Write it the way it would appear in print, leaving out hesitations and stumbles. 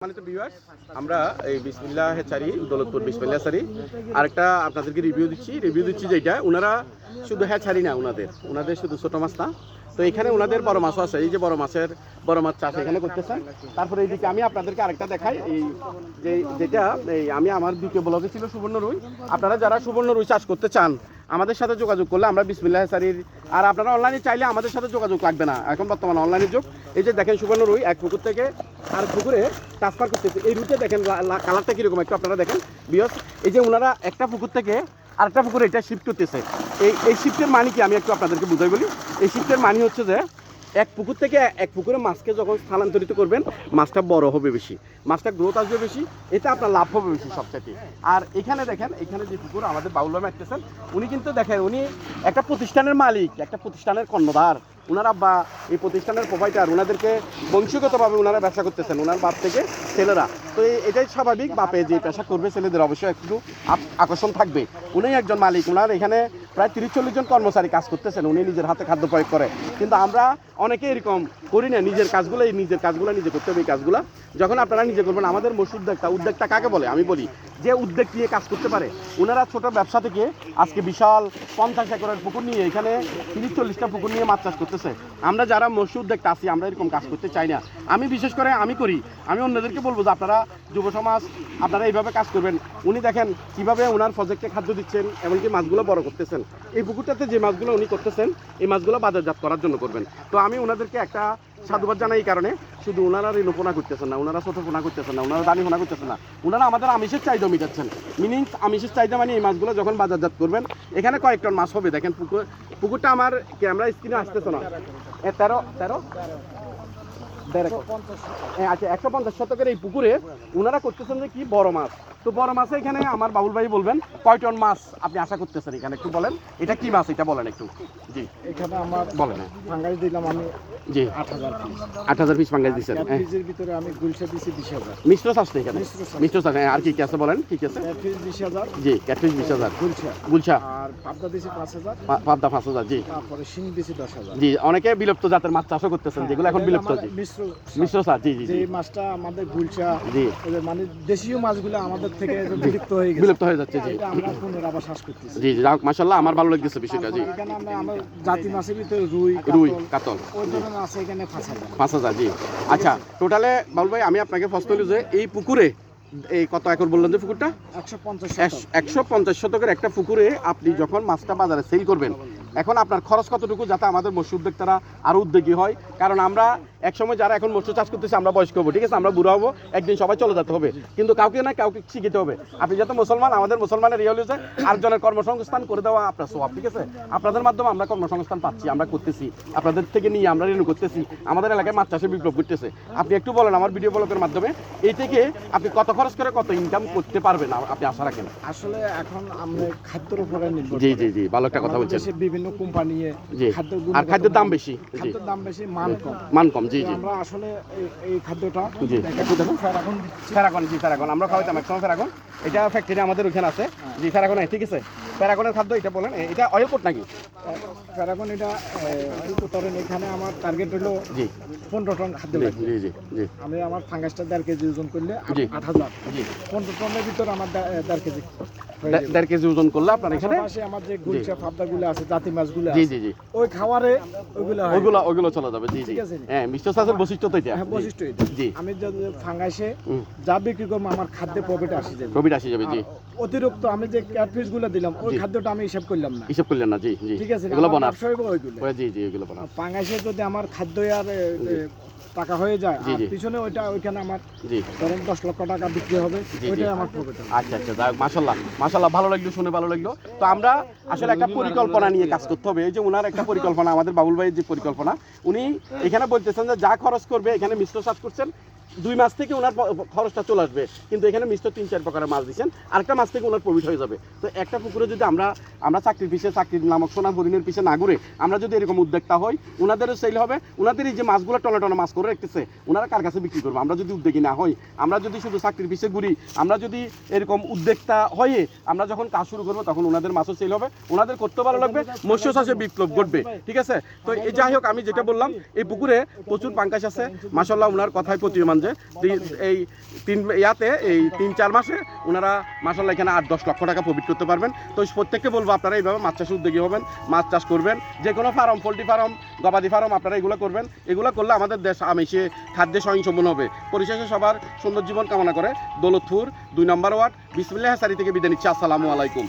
সম্মানিত ভিউয়ার্স, আমরা এই বিসমিল্লাহ হ্যাচারি দৌলতপুর বিসমিল্লাহ হ্যাচারি আরেকটা আপনাদেরকে রিভিউ দিচ্ছি যেটা ওনারা শুধু হ্যাচারি না, ওনাদের শুধু ছোট মাছ না, তো এখানে ওনাদের বড় মাছও আছে। এই যে বড় মাছ চাষ এখানে করতেছেন। তারপরে এইদিকে আমি আপনাদেরকে আরেকটা দেখাই, এই যেটা আমি আমার দ্বিতীয় ব্লগে ছিল সুবর্ণ রুই। আপনারা যারা সুবর্ণ রুই চাষ করতে চান আমাদের সাথে যোগাযোগ করলে আমরা বিসমিল্লাহ হ্যাচারির, আর আপনারা অনলাইনে চাইলে আমাদের সাথে যোগাযোগ লাগবে না, এখন বর্তমানে অনলাইনের যুগ। এই যে দেখেন সুবর্ণ রুই এক পুকুর থেকে আর পুকুরে ট্রান্সফার করতেছে। এই রুটে দেখেন কালারটা কীরকম একটু আপনারা দেখেন বিয়স। এই যে ওনারা একটা পুকুর থেকে আরেকটা পুকুরে এটা শিফট করতেছে। এই শিফটের মানে কি আমি একটু আপনাদেরকে বুঝাই বলি। এই শিফটের মানে হচ্ছে যে এক পুকুর থেকে এক পুকুরে মাছকে যখন স্থানান্তরিত করবেন মাছটা বড় হবে বেশি, মাছটা গ্রোথ আসবে বেশি, এটা আপনার লাভ হবে বেশি সবচেয়ে। আর এখানে দেখেন, এখানে যে পুকুর আমাদের বাউল ভাই মারতেছেন, উনি কিন্তু দেখেন উনি একটা প্রতিষ্ঠানের মালিক, একটা প্রতিষ্ঠানের কর্ণধার। ওনারা বা এই প্রতিষ্ঠানের প্রোভাইডার, ওনাদেরকে বংশগতভাবে ওনারা ব্যবসা করতেছেন ওনার বাপ থেকে ছেলেরা। তো এটাই স্বাভাবিক, বাপে যে পেশা করবে ছেলেদের অবশ্যই একটু আকর্ষণ থাকবে। উনি একজন মালিক, ওনার এখানে প্রায় 30-40 জন কর্মচারী কাজ করতেছেন, উনি নিজের হাতে খাদ্য প্রয়োগ করে। কিন্তু আমরা অনেকে এরকম করি না, নিজের কাজগুলো নিজে করতে হবে। এই কাজগুলো যখন আপনারা নিজে করবেন, আমাদের মূল উদ্যোক্তা কাকে বলে আমি বলি, যে উদ্যোগ নিয়ে কাজ করতে পারে। ওনারা ছোট ব্যবসা থেকে আজকে বিশাল 50 একরের পুকুর নিয়ে এখানে 30-40টা পুকুর নিয়ে মাছ চাষ করতেছে। আমরা যারা মৎস্য উদ্যোক্তা আছি আমরা এরকম কাজ করতে চাই না। আমি বিশেষ করে আমি করি, আমি অন্যদেরকে বলবো যে আপনারা যুব সমাজ আপনারা এইভাবে কাজ করবেন। উনি দেখেন কীভাবে ওনার প্রজেক্টে খাদ্য দিচ্ছেন, এমনকি মাছগুলো বড় করতেছেন। এই পুকুরটাতে যে মাছগুলো উনি করতেছেন এই মাছগুলো বাজারজাত করার জন্য করবেন। তো আমি ওনাদেরকে একটা সাধুবাদ জানাই এই কারণে, শুধু ওনারা ঋণপোনা করতেছেন না, ওনারা ছোটোপোনা করতেছেন না, ওনারা দানিপোনা করতেছেন না, ওনারা আমাদের আমিষের চাহিদা মিটাচ্ছেন। মিনিং আমিষের চাহিদা মানে এই মাছগুলো যখন বাজারজাত করবেন এখানে কয়েক টন মাছ হবে। দেখেন পুকুরটা আমার ক্যামেরা স্ক্রিনে আসতেছে না, 13 আচ্ছা 150 শতকের এই পুকুরে ওনারা করতেছেন যে কি বড় মাছ। তো বড় মাছে এখানে আমার বাবুল ভাই বলবেন কয় টন মাছ আপনি আশা করতেছেন এখানে, একটু বলেন এটা কি মাছ এটা বলেন একটু। জি এখানে আমার বলেন। ফাঙ্গাস দিলাম আমি জি 8000 পিস ফাঙ্গাস দিচ্ছেন। ক্যাটফিশের ভিতরে আমি গুলশা দিছি 20000 মিশ্র চাষ তো এখানে, মিশ্র চাষ। আর কি কি আছে বলেন, কি কি আছে? ক্যাটফিশ 20000, জি ক্যাটফিশ 20000, গুলশা আর পাবদা দিছি 5000, পাবদা 5000। জি তারপরে শিং দিছি 10000। জি অনেকে বিলুপ্ত জাতের মাছ চাষও করতেছেন যেগুলো এখন বিলুপ্ত। জি মিশ্র চাষ। জি জি যে মাছটা আমাদের গুলশা, জি মানে দেশীয় মাছগুলো আমাদের থেকে বিলুপ্ত হয়ে যাচ্ছে। জি আমরা পুনরায় আবার চাষ করতেছি। জি জি মাশাআল্লাহ, আমার ভালো লাগতেছে বিষয়টা। জি এখানে আমরা জাতি মাছের ভিতরে রুই কাতল ওই ধরনের আছে এখানে 5000। জি আচ্ছা, টোটালে বাবুল ভাই আমি আপনাকে প্রশ্ন করি যে এই পুকুরে এই কত একর বললেন যে পুকুরটা? 150 শতকের একটা পুকুরে আপনি যখন মাছটা বাজারে সেল করবেন, এখন আপনার খরচ কতটুকু যাতে আমাদের মৎস্য উদ্যোক্তারা আরও উদ্যোগী হয়? কারণ আমরা একসময় যারা এখন মৎস্য চাষ করতেছি আমরা বয়স্ক হবো, ঠিক আছে, আমরা বুড়ো হবো, একদিন সবাই চলে যেতে হবে, কিন্তু কাউকে না কাউকে শিখিতে হবে। আপনি যাতে মুসলমান, আমাদের মুসলমানের ইয়ে হচ্ছে আরেকজনের কর্মসংস্থান করে দেওয়া আপনার সওয়াব, ঠিক আছে। আপনাদের মাধ্যমে আমরা কর্মসংস্থান পাচ্ছি, আমরা করতেছি, আপনাদের থেকে নিয়ে আমরা ঋণ করতেছি, আমাদের এলাকায় মাছ চাষে বিপ্লব করতেছে। আপনি একটু বলেন আমার ভিডিও ব্লগের মাধ্যমে এই থেকে আপনি কত খরচ করে কত ইনকাম করতে পারবেন আপনি আশা রাখেন? আসলে এখন আমরা খাদ্যের উপরে নির্ভর। জি জি জি ভালো একটা কথা বলছেন। বিভিন্ন কোম্পানি আর খাদ্যের দাম বেশি, মান কম। জি জি আমরা আসলে এই খাদ্যটা জি একটু দেখুন, ফেরাগন আমরা খাওয়াইতাম একসময়। ফেরাগন এটা ফ্যাক্টরি আমাদের ওখানে আছে। জি ফেরাগন, ঠিক আছে, ফেরাগনের খাদ্য এটা বলেন। এটা অয়েল কোট নাকি? ফেরাগন এটা অয়েল কোট। এখানে আমার টার্গেট হলো জি 15 টন খাদ্য লাগবে। জি জি জি আমি আমার ফাঙ্গাসটা 1.5 কেজি ওজন করলে 8000। জি 15 টনের ভিতরে আমার 1.5 কেজি 1.5 কেজি ওজন করলে আপনার এখানে আমার যে গুলশা পাবদাগুলো আছে, জাতি মাছগুলো জি আছে, জি জি ওই খাবারে ওইগুলো চলে যাবে। জি জি হ্যাঁ, মিশ্র চাষের বৈশিষ্ট্য তো এটা। হ্যাঁ বৈশিষ্ট্য এটা। জি আমি যদি ফাঙ্গাসে যা বিক্রি করব আমার খাদ্যে প্রফিট আসে যাবে। জি অতিরিক্ত আমি যে ক্যাটফিশ গুলো দিলাম ওই খাদ্যটা আমি হিসাব করলাম না। জি জি ঠিক আছে, এগুলো বানাস ওইগুলো। জি জি এগুলো বানাস। ফাঙ্গাসে যদি আমার খাদ্য আর টাকা হয়ে যায় আর পিছনে ওইখানে আমার ধরেন 10 লক্ষ টাকা বিক্রি হবে, ওইটাই আমার প্রফিট হবে। আচ্ছা আচ্ছা, মাশাআল্লাহ ভালো লাগলো, শুনে ভালো লাগলো। তো আমরা আসলে একটা পরিকল্পনা নিয়ে কাজ করতে হবে। এই যে ওনার একটা পরিকল্পনা, আমাদের বাবুল ভাইয়ের যে পরিকল্পনা, উনি এখানে বলতেছেন যে যা খরচ করবে, এখানে মিশ্র চাষ করছেন 2 মাস থেকে ওনার খরচটা চলে আসবে, কিন্তু এখানে মিশ্র 3-4 প্রকারের মাছ দিচ্ছেন, আরেকটা মাছ থেকে ওনার প্রফিট হয়ে যাবে। তো একটা পুকুরে যদি আমরা চাকরির নামক সোনার হরিণের পিছিয়ে না ঘুরে আমরা যদি এরকম উদ্যোক্তা হই, ওনাদেরও সেল হবে, ওনাদের এই যে মাছগুলো টনা মাছ করে রাখতেছে ওনারা কার কাছে বিক্রি করবো? আমরা যদি উদ্যোগী না হই, আমরা যদি শুধু চাকরির পিছিয়ে ঘুরি, আমরা যদি এরকম উদ্যোক্তা হয়ে আমরা যখন কাজ শুরু করবো তখন ওনাদের মাছও সেল হবে, ওনাদের করতে ভালো লাগবে, মৎস্য চাষে বিপ্লব ঘটবে, ঠিক আছে। তো এই যাই হোক, আমি যেটা বললাম এই পুকুরে প্রচুর পাঙ্গাস আছে, মাশাআল্লাহ ওনার কথায় প্রতীয়মান গোপালগঞ্জে এই এই 3-4 মাসে ওনারা মাশাআল্লাহ এখানে 8-10 লক্ষ টাকা প্রফিট করতে পারবেন। তো প্রত্যেককে বলবো আপনারা এইভাবে মাছ চাষে উদ্যোগী হবেন, মাছ চাষ করবেন, যে কোনো ফার্ম, পোলট্রি ফার্ম, গবাদি ফার্ম আপনারা এগুলো করবেন। এগুলো করলে আমাদের দেশ আমিষে খাদ্যে স্বয়ংসম্পূর্ণ হবে। পরিশেষে সবার সুন্দর জীবন কামনা করে দৌলতপুর 2 নম্বর ওয়ার্ড বিসমিল্লাহ হ্যাচারি থেকে বিদায় নিচ্ছি। আসসালামু আলাইকুম।